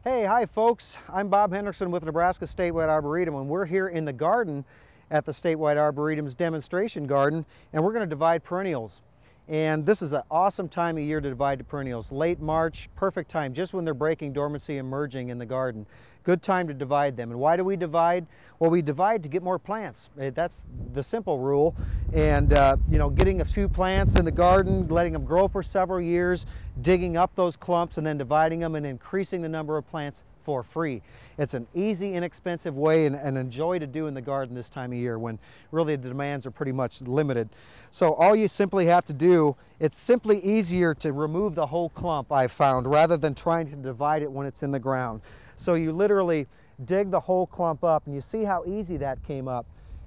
Hey, hi folks. I'm Bob Henrickson with Nebraska Statewide Arboretum, and we're here in the garden at the Statewide Arboretum's demonstration garden, and we're going to divide perennials. And this is an awesome time of year to divide the perennials. Late March, perfect time, just when they're breaking dormancy and emerging in the garden. Good time to divide them. And why do we divide? Well, we divide to get more plants. That's the simple rule. And you know, getting a few plants in the garden, letting them grow for several years, digging up those clumps and then dividing them and increasing the number of plants for free. It's an easy, inexpensive way and a joy to do in the garden this time of year when really the demands are pretty much limited. So all you simply have to do, it's simply easier to remove the whole clump, I've found, rather than trying to divide it when it's in the ground. So you literally dig the whole clump up, and you see how easy that came up.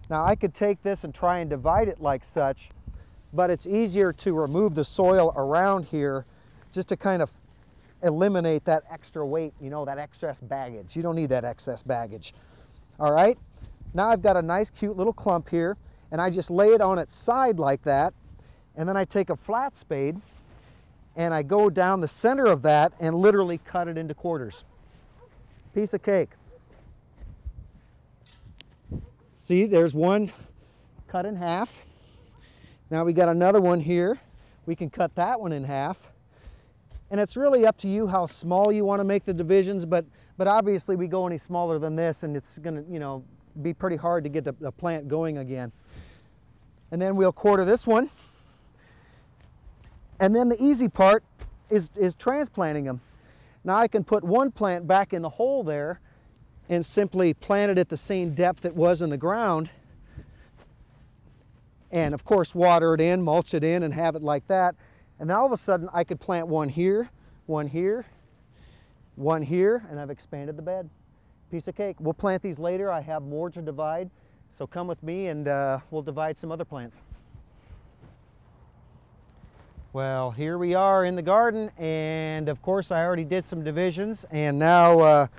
Now I could take this and try and divide it like such, but it's easier to remove the soil around here just to kind of eliminate that extra weight, you know, that excess baggage. You don't need that excess baggage. All right, now I've got a nice cute little clump here, and I just lay it on its side like that, and then I take a flat spade and I go down the center of that and literally cut it into quarters. Piece of cake. See, there's one cut in half. Now we got another one here. We can cut that one in half. And it's really up to you how small you want to make the divisions, but obviously we go any smaller than this and it's going to, you know, be pretty hard to get the plant going again. And then we'll quarter this one. And then the easy part is transplanting them. Now I can put one plant back in the hole there and simply plant it at the same depth it was in the ground. And of course water it in, mulch it in, and have it like that. And then all of a sudden I could plant one here, one here, one here, and I've expanded the bed. Piece of cake. We'll plant these later. I have more to divide. So come with me and we'll divide some other plants. Well, here we are in the garden, and of course I already did some divisions, and now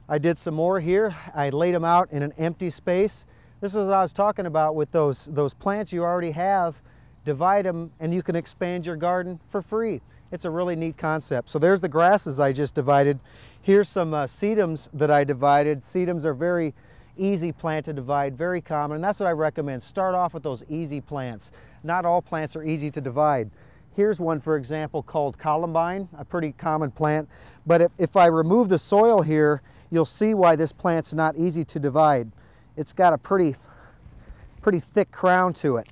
I did some more here. I laid them out in an empty space. This is what I was talking about with those plants you already have. Divide them and you can expand your garden for free. It's a really neat concept. So there's the grasses I just divided. Here's some sedums that I divided. Sedums are very easy plant to divide, very common, and that's what I recommend. Start off with those easy plants. Not all plants are easy to divide. Here's one, for example, called columbine, a pretty common plant. But if I remove the soil here, you'll see why this plant's not easy to divide. It's got a pretty thick crown to it.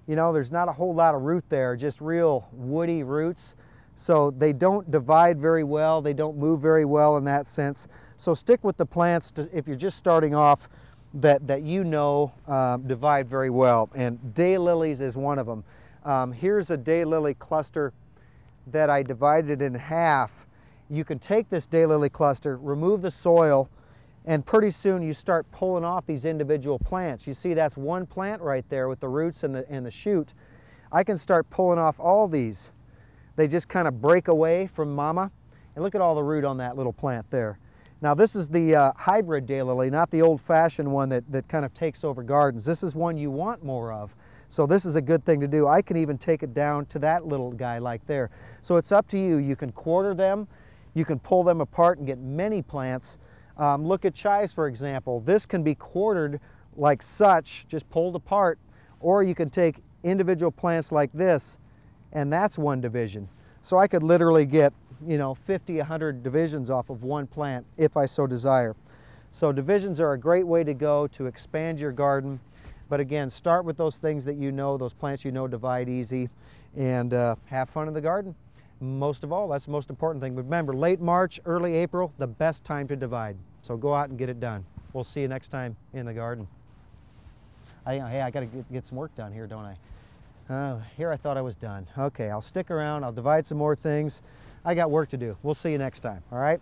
You know, there's not a whole lot of root there, just real woody roots. So they don't divide very well. They don't move very well in that sense. So stick with the plants if you're just starting off that you know divide very well. And daylilies is one of them. Here's a daylily cluster that I divided in half. You can take this daylily cluster, remove the soil, and pretty soon you start pulling off these individual plants. You see that's one plant right there with the roots and the shoot. I can start pulling off all these. They just kind of break away from mama. And look at all the root on that little plant there. Now this is the hybrid daylily, not the old-fashioned one that kind of takes over gardens. This is one you want more of. So this is a good thing to do. I can even take it down to that little guy like there. So it's up to you. You can quarter them. You can pull them apart and get many plants. Look at chives, for example. This can be quartered like such, just pulled apart, or you can take individual plants like this, and that's one division. So I could literally get, you know, 50, 100 divisions off of one plant if I so desire. So divisions are a great way to go to expand your garden. But again, start with those things that you know, those plants you know divide easy, and have fun in the garden. Most of all, that's the most important thing. But remember, late March, early April, the best time to divide. So go out and get it done. We'll see you next time in the garden. Hey, I got to get some work done here, don't I? Here I thought I was done. Okay, I'll stick around. I'll divide some more things. I got work to do. We'll see you next time, all right?